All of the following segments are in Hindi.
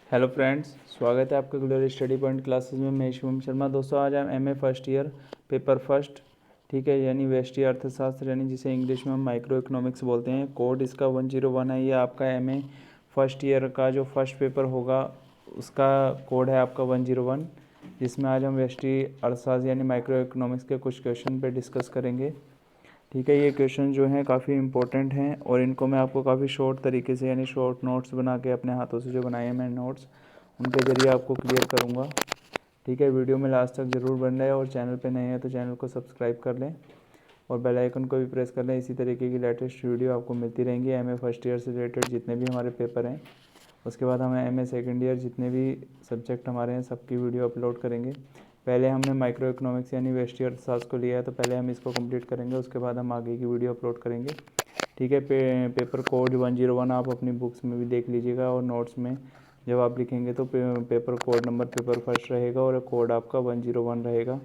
हेलो फ्रेंड्स, स्वागत है आपका ग्लोरी स्टडी पॉइंट क्लासेस में। मैं शुभम शर्मा। दोस्तों, आज हम MA first year paper first, ठीक है, यानी व्यष्टि अर्थशास्त्र, यानी जिसे इंग्लिश में हम माइक्रो इकोनॉमिक्स बोलते हैं। कोड इसका 101 है। ये आपका एमए फर्स्ट ईयर का जो फर्स्ट पेपर होगा उसका कोड है आपका 101, जिसमें आज हम व्यष्टि अर्थशास्त्र यानी माइक्रो इकोनॉमिक्स के कुछ क्वेश्चन पे डिस्कस करेंगे। ठीक है, ये क्वेश्चन जो हैं काफ़ी इंपॉर्टेंट हैं और इनको मैं आपको काफ़ी शॉर्ट तरीके से यानी शॉर्ट नोट्स बना के अपने हाथों से जो बनाए हैं मैं नोट्स, उनके ज़रिए आपको क्लियर करूँगा। ठीक है, वीडियो में लास्ट तक ज़रूर बन रहे और चैनल पे नए हैं तो चैनल को सब्सक्राइब कर लें और बेल आइकन को भी प्रेस कर लें। इसी तरीके की लेटेस्ट वीडियो आपको मिलती रहेंगी एमए फर्स्ट ईयर से रिलेटेड जितने भी हमारे पेपर हैं। उसके बाद हमें एमए सेकेंड ईयर जितने भी सब्जेक्ट हमारे हैं सबकी वीडियो अपलोड करेंगे। पहले हमने माइक्रो इकोनॉमिक्स यानी व्यष्टि अर्थशास्त्र को लिया है तो पहले हम इसको कंप्लीट करेंगे, उसके बाद हम आगे की वीडियो अपलोड करेंगे। ठीक है, पेपर कोड 101 आप अपनी बुक्स में भी देख लीजिएगा और नोट्स में जब आप लिखेंगे तो paper code number paper first रहेगा और कोड आपका 101 रहेगा।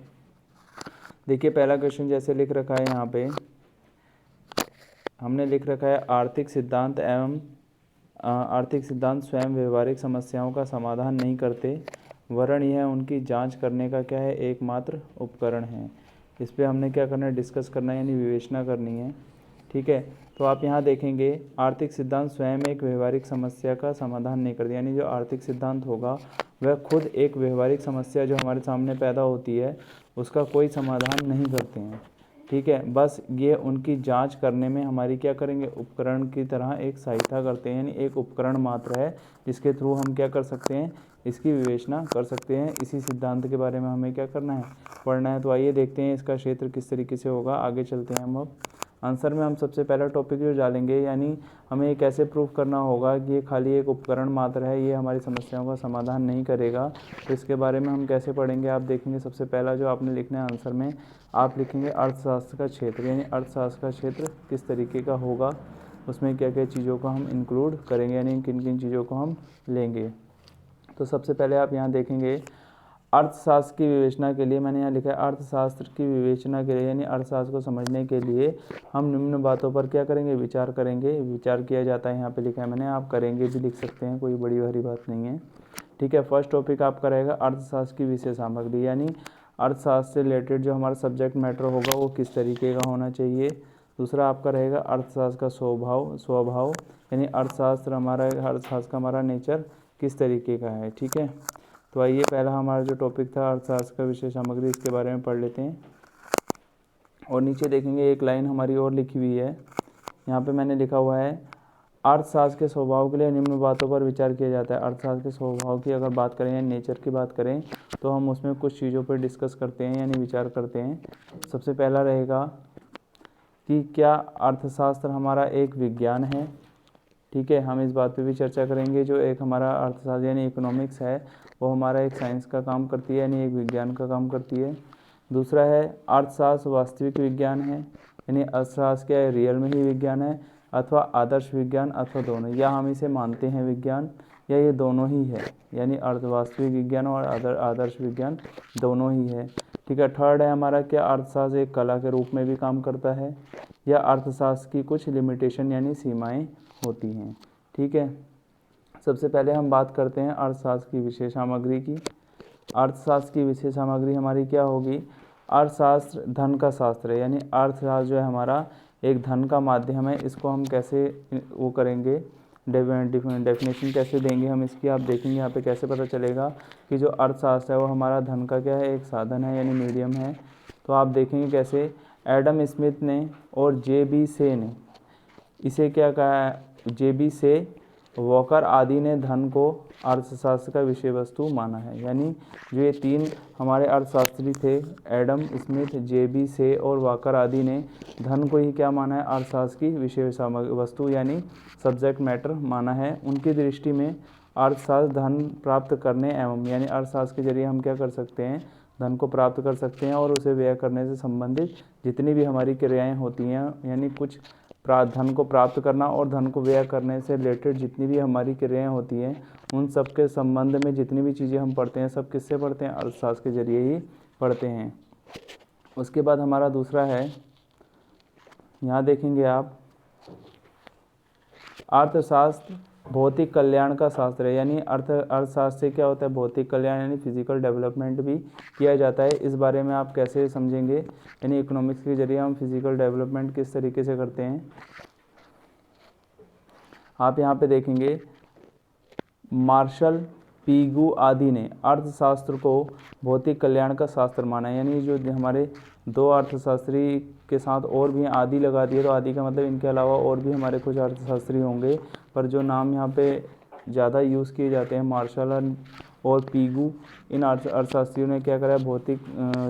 देखिए, पहला क्वेश्चन जैसे लिख रखा है यहाँ पे हमने लिख रखा है आर्थिक सिद्धांत स्वयं व्यवहारिक समस्याओं का समाधान नहीं करते, वरन यह उनकी जांच करने का क्या है, एकमात्र उपकरण है। इस पे हमने क्या करना है, डिस्कस करना है यानी विवेचना करनी है। ठीक है, तो आप यहाँ देखेंगे आर्थिक सिद्धांत स्वयं एक व्यवहारिक समस्या का समाधान नहीं करते, यानी जो आर्थिक सिद्धांत होगा वह खुद एक व्यवहारिक समस्या जो हमारे सामने पैदा होती है उसका कोई समाधान नहीं करते हैं। ठीक है, बस ये उनकी जांच करने में हमारी क्या करेंगे, उपकरण की तरह एक सहायता करते हैं, यानी एक उपकरण मात्र है जिसके थ्रू हम क्या कर सकते हैं, इसकी विवेचना कर सकते हैं। इसी सिद्धांत के बारे में हमें क्या करना है, पढ़ना है। तो आइए देखते हैं इसका क्षेत्र किस तरीके से होगा। आगे चलते हैं हम अब आंसर में। हम सबसे पहला टॉपिक जो डालेंगे, यानी हमें ये कैसे प्रूव करना होगा कि ये खाली एक उपकरण मात्र है, ये हमारी समस्याओं का समाधान नहीं करेगा। तो इसके बारे में हम कैसे पढ़ेंगे, आप देखेंगे। सबसे पहला जो आपने लिखना है आंसर में, आप लिखेंगे अर्थशास्त्र का क्षेत्र, यानी अर्थशास्त्र का क्षेत्र किस तरीके का होगा, उसमें क्या क्या चीज़ों को हम इंक्लूड करेंगे, यानी किन किन चीज़ों को हम लेंगे। तो सबसे पहले आप यहाँ देखेंगे अर्थशास्त्र की विवेचना के लिए, मैंने यहाँ लिखा है अर्थशास्त्र की विवेचना के लिए, यानी अर्थशास्त्र को समझने के लिए हम निम्न बातों पर क्या करेंगे, विचार करेंगे। विचार किया जाता है यहाँ पे लिखा है मैंने, आप करेंगे भी लिख सकते हैं, कोई बड़ी भारी बात नहीं है। ठीक है, फर्स्ट टॉपिक आपका रहेगा अर्थशास्त्र की विषय सामग्री, यानी अर्थशास्त्र से रिलेटेड जो हमारा सब्जेक्ट मैटर होगा वो किस तरीके का होना चाहिए। दूसरा आपका रहेगा अर्थशास्त्र का स्वभाव, यानी अर्थशास्त्र का हमारा नेचर किस तरीके का है। ठीक है, तो आइए पहला हमारा जो टॉपिक था अर्थशास्त्र का विषय सामग्री, इसके बारे में पढ़ लेते हैं। और नीचे देखेंगे एक लाइन हमारी और लिखी हुई है, यहाँ पे मैंने लिखा हुआ है अर्थशास्त्र के स्वभाव के लिए निम्न बातों पर विचार किया जाता है। अर्थशास्त्र के स्वभाव की अगर बात करें या नेचर की बात करें तो हम उसमें कुछ चीज़ों पर डिस्कस करते हैं यानी विचार करते हैं। सबसे पहला रहेगा कि क्या अर्थशास्त्र हमारा एक विज्ञान है। ठीक है, हम इस बात पे भी चर्चा करेंगे। जो एक हमारा अर्थशास्त्र यानी इकोनॉमिक्स है वो हमारा एक साइंस का काम करती है, यानी एक विज्ञान का काम करती है। दूसरा है अर्थशास्त्र वास्तविक विज्ञान है, यानी अर्थशास्त्र क्या है, रियल में ही विज्ञान है, अथवा आदर्श विज्ञान, अथवा दोनों, या हम इसे मानते हैं विज्ञान या ये दोनों ही है, यानी अर्थ वास्तविक विज्ञान और आदर्श विज्ञान दोनों ही है। ठीक है, थर्ड है हमारा क्या अर्थशास्त्र एक कला के रूप में भी काम करता है, या अर्थशास्त्र की कुछ लिमिटेशन यानी सीमाएं होती हैं। ठीक है, सबसे पहले हम बात करते हैं अर्थशास्त्र की विषय सामग्री की। अर्थशास्त्र की विषय सामग्री हमारी क्या होगी, अर्थशास्त्र धन का शास्त्र है, यानी अर्थशास्त्र जो है हमारा एक धन का माध्यम है। इसको हम कैसे वो करेंगे, डेफिनेशन कैसे देंगे हम इसकी, आप देखेंगे यहाँ पे कैसे पता चलेगा कि जो अर्थशास्त्र है वो हमारा धन का क्या है, एक साधन है यानी मीडियम है। तो आप देखेंगे कैसे, एडम स्मिथ ने और जे.बी. से ने इसे क्या कहा, जे.बी. से, वॉकर आदि ने धन को अर्थशास्त्र का विषय वस्तु माना है। यानी जो ये तीन हमारे अर्थशास्त्री थे, एडम स्मिथ, जे.बी. से और वॉकर आदि ने धन को ही क्या माना है, अर्थशास्त्र की विषय वस्तु यानी सब्जेक्ट मैटर माना है। उनकी दृष्टि में अर्थशास्त्र धन प्राप्त करने एवं, यानी अर्थशास्त्र के जरिए हम क्या कर सकते हैं, धन को प्राप्त कर सकते हैं और उसे व्यय करने से संबंधित जितनी भी हमारी क्रियाएं होती हैं, यानी कुछ धन को प्राप्त करना और धन को व्यय करने से रिलेटेड जितनी भी हमारी क्रियाएं होती हैं, उन सब के संबंध में जितनी भी चीज़ें हम पढ़ते हैं सब किससे पढ़ते हैं, अर्थशास्त्र के जरिए ही पढ़ते हैं। उसके बाद हमारा दूसरा है, यहाँ देखेंगे आप, अर्थशास्त्र भौतिक कल्याण का शास्त्र है, यानी अर्थशास्त्र से क्या होता है, भौतिक कल्याण यानी फिजिकल डेवलपमेंट भी किया जाता है। इस बारे में आप कैसे समझेंगे, यानी इकोनॉमिक्स के जरिए हम फिजिकल डेवलपमेंट किस तरीके से करते हैं। आप यहाँ पे देखेंगे मार्शल, पीगू आदि ने अर्थशास्त्र को भौतिक कल्याण का शास्त्र माना है, यानी जो हमारे दो अर्थशास्त्री के साथ और भी आदि लगा दिए, तो आदि का मतलब इनके अलावा और भी हमारे कुछ अर्थशास्त्री होंगे, पर जो नाम यहाँ पे ज़्यादा यूज़ किए जाते हैं मार्शल और पीगू, इन अर्थशास्त्रियों ने क्या करा है, भौतिक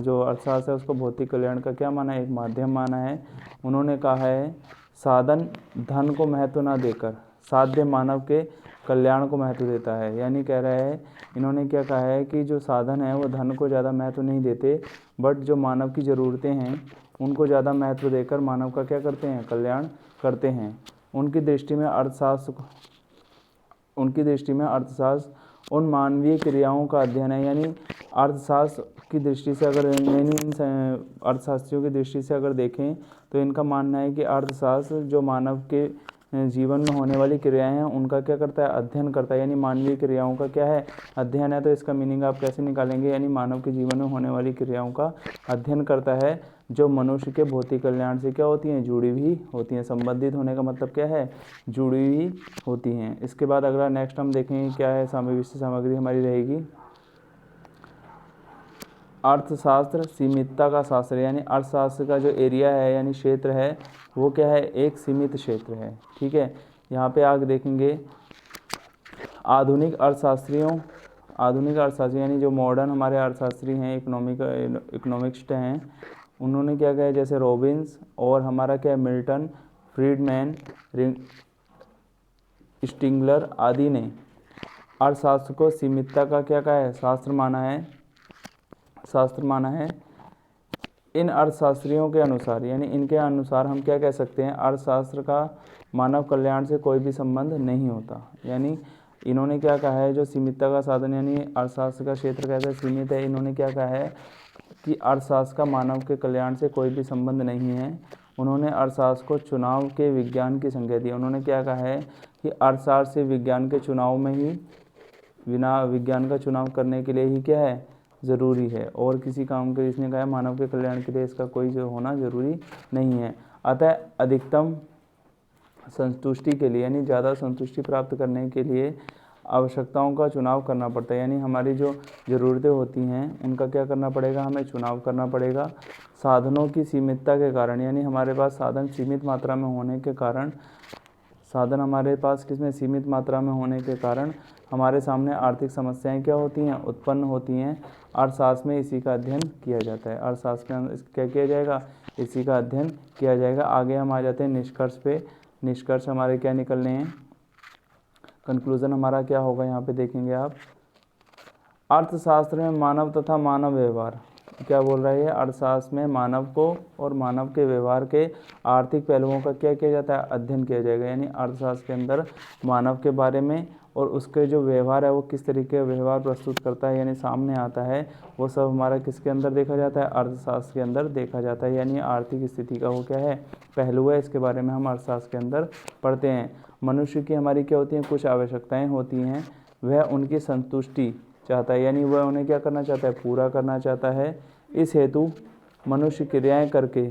जो अर्थशास्त्र है उसको भौतिक कल्याण का क्या माना है, एक माध्यम माना है। उन्होंने कहा है साधन धन को महत्व ना देकर साध्य मानव के कल्याण को महत्व देता है, यानी कह रहा है, इन्होंने क्या कहा है कि जो साधन है वो धन को ज़्यादा महत्व नहीं देते, बट जो मानव की ज़रूरतें हैं उनको ज़्यादा महत्व देकर मानव का क्या करते हैं, कल्याण करते हैं। उनकी दृष्टि में अर्थशास्त्र उन मानवीय क्रियाओं का अध्ययन है, यानी अर्थशास्त्र की दृष्टि से अगर अर्थशास्त्रियों की दृष्टि से अगर देखें तो इनका मानना है कि अर्थशास्त्र जो मानव के जीवन में होने वाली क्रियाएं हैं उनका क्या करता है, अध्ययन करता है, यानी मानवीय क्रियाओं का क्या है, अध्ययन है। तो इसका मीनिंग आप कैसे निकालेंगे, यानी मानव के जीवन में होने वाली क्रियाओं का अध्ययन करता है, जो मनुष्य के भौतिक कल्याण से क्या होती हैं, जुड़ी हुई होती हैं। संबंधित होने का मतलब क्या है, जुड़ी हुई होती हैं। इसके बाद अगला नेक्स्ट हम देखेंगे क्या है, विषय सामग्री हमारी रहेगी अर्थशास्त्र सीमितता का शास्त्र, यानी अर्थशास्त्र का जो एरिया है यानी क्षेत्र है वो क्या है, एक सीमित क्षेत्र है। ठीक है, यहाँ पे आगे देखेंगे आधुनिक अर्थशास्त्री यानी जो मॉडर्न हमारे अर्थशास्त्री हैं, इकोनॉमिक्स्ट हैं, उन्होंने क्या कहा है, जैसे रॉबिन्स और हमारा क्या है, मिल्टन फ्रीडमैन, स्टिंगलर आदि ने अर्थशास्त्र को सीमितता का क्या कहा है, शास्त्र माना है। इन अर्थशास्त्रियों के अनुसार, यानी इनके अनुसार हम क्या कह सकते हैं, अर्थशास्त्र का मानव कल्याण से कोई भी संबंध नहीं होता। यानी इन्होंने क्या कहा है, जो सीमितता का साधन यानी अर्थशास्त्र का क्षेत्र कैसे सीमित है, इन्होंने क्या कहा है कि अर्थशास्त्र का मानव के कल्याण से कोई भी संबंध नहीं है। उन्होंने अर्थशास्त्र को चुनाव के विज्ञान की संज्ञा दी। उन्होंने क्या कहा है कि अर्थशास्त्र से विज्ञान के चुनाव में ही, बिना विज्ञान का चुनाव करने के लिए ही क्या है, ज़रूरी है, और किसी काम के, इसने कहा मानव के कल्याण के लिए इसका कोई जो होना ज़रूरी नहीं है। अतः अधिकतम संतुष्टि के लिए, यानी ज़्यादा संतुष्टि प्राप्त करने के लिए आवश्यकताओं का चुनाव करना पड़ता है, यानी हमारी जो ज़रूरतें होती हैं उनका क्या करना पड़ेगा, हमें चुनाव करना पड़ेगा। साधनों की सीमितता के कारण, यानी हमारे पास साधन सीमित मात्रा में होने के कारण, सीमित मात्रा में होने के कारण हमारे सामने आर्थिक समस्याएं क्या होती हैं, उत्पन्न होती हैं। अर्थशास्त्र में इसी का अध्ययन किया जाता है। अर्थशास्त्र के अंदर क्या किया जाएगा, इसी का अध्ययन किया जाएगा। आगे हम आ जाते हैं निष्कर्ष पे। निष्कर्ष हमारे क्या निकलने हैं, कंक्लूजन हमारा क्या होगा, यहाँ पे देखेंगे आप। अर्थशास्त्र में मानव तथा मानव व्यवहार, क्या बोल रहा है, अर्थशास्त्र में मानव को और मानव के व्यवहार के आर्थिक पहलुओं का क्या किया जाता है, अध्ययन किया जाएगा। यानी अर्थशास्त्र के अंदर मानव के बारे में और उसके जो व्यवहार है वो किस तरीके का व्यवहार प्रस्तुत करता है, यानी सामने आता है, वो सब हमारा किसके अंदर देखा जाता है, अर्थशास्त्र के अंदर देखा जाता है। यानी आर्थिक स्थिति का वो क्या है, पहलू है, इसके बारे में हम अर्थशास्त्र के अंदर पढ़ते हैं। मनुष्य की हमारी क्या होती हैं, कुछ आवश्यकताएं होती हैं, वह उनकी संतुष्टि चाहता है, यानी वह उन्हें क्या करना चाहता है, पूरा करना चाहता है। इस हेतु मनुष्य क्रियाएं करके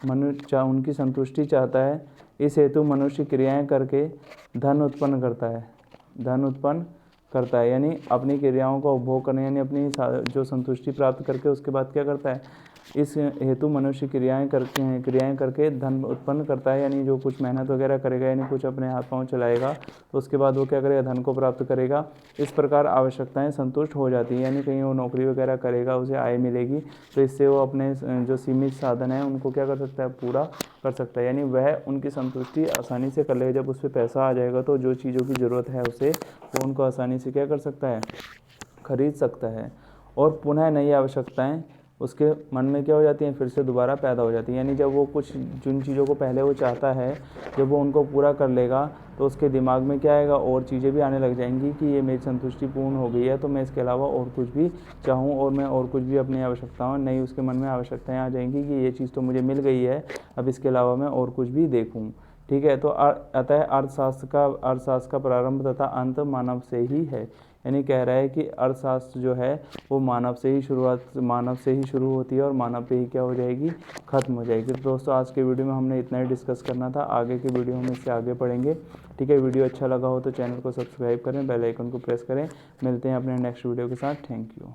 उनकी संतुष्टि चाहता है। इस हेतु मनुष्य क्रियाएं करके धन उत्पन्न करता है, यानी अपनी क्रियाओं का उपभोग करने, यानी अपनी जो संतुष्टि प्राप्त करके उसके बाद क्या करता है, इस हेतु मनुष्य क्रियाएं करके धन उत्पन्न करता है, यानी जो कुछ मेहनत वगैरह करेगा, यानी कुछ अपने हाथ पांव चलाएगा, तो उसके बाद वो क्या करेगा, धन को प्राप्त करेगा। इस प्रकार आवश्यकताएं संतुष्ट हो जाती हैं, यानी कहीं वो नौकरी वगैरह करेगा, उसे आय मिलेगी, तो इससे वो अपने जो सीमित साधन है उनको क्या कर सकता है, पूरा कर सकता है, यानी वह उनकी संतुष्टि आसानी से कर लेगा। जब उस पर पैसा आ जाएगा तो जो चीज़ों की ज़रूरत है उसे वो उनको आसानी से क्या कर सकता है, खरीद सकता है, और पुनः नई आवश्यकताएं उसके मन में क्या हो जाती हैं, फिर से दोबारा पैदा हो जाती हैं। यानी जब वो कुछ जिन चीज़ों को पहले वो चाहता है, जब वो उनको पूरा कर लेगा तो उसके दिमाग में क्या आएगा, और चीज़ें भी आने लग जाएंगी कि ये मेरी संतुष्टि पूर्ण हो गई है, तो मैं इसके अलावा और कुछ भी चाहूँ और मैं और कुछ भी अपनी आवश्यकताओं, नई उसके मन में आवश्यकताएँ आ जाएंगी कि ये चीज़ तो मुझे मिल गई है, अब इसके अलावा मैं और कुछ भी देखूँ। ठीक है, तो अतः अर्थशास्त्र का प्रारंभ तथा अंत मानव से ही है। यानी कह रहा है कि अर्थशास्त्र जो है वो मानव से ही शुरू होती है और मानव पे ही क्या हो जाएगी, खत्म हो जाएगी। तो दोस्तों आज के वीडियो में हमने इतना ही डिस्कस करना था, आगे के वीडियो में इससे आगे पढ़ेंगे। ठीक है, वीडियो अच्छा लगा हो तो चैनल को सब्सक्राइब करें, बेल आइकन को प्रेस करें। मिलते हैं अपने नेक्स्ट वीडियो के साथ। Thank you.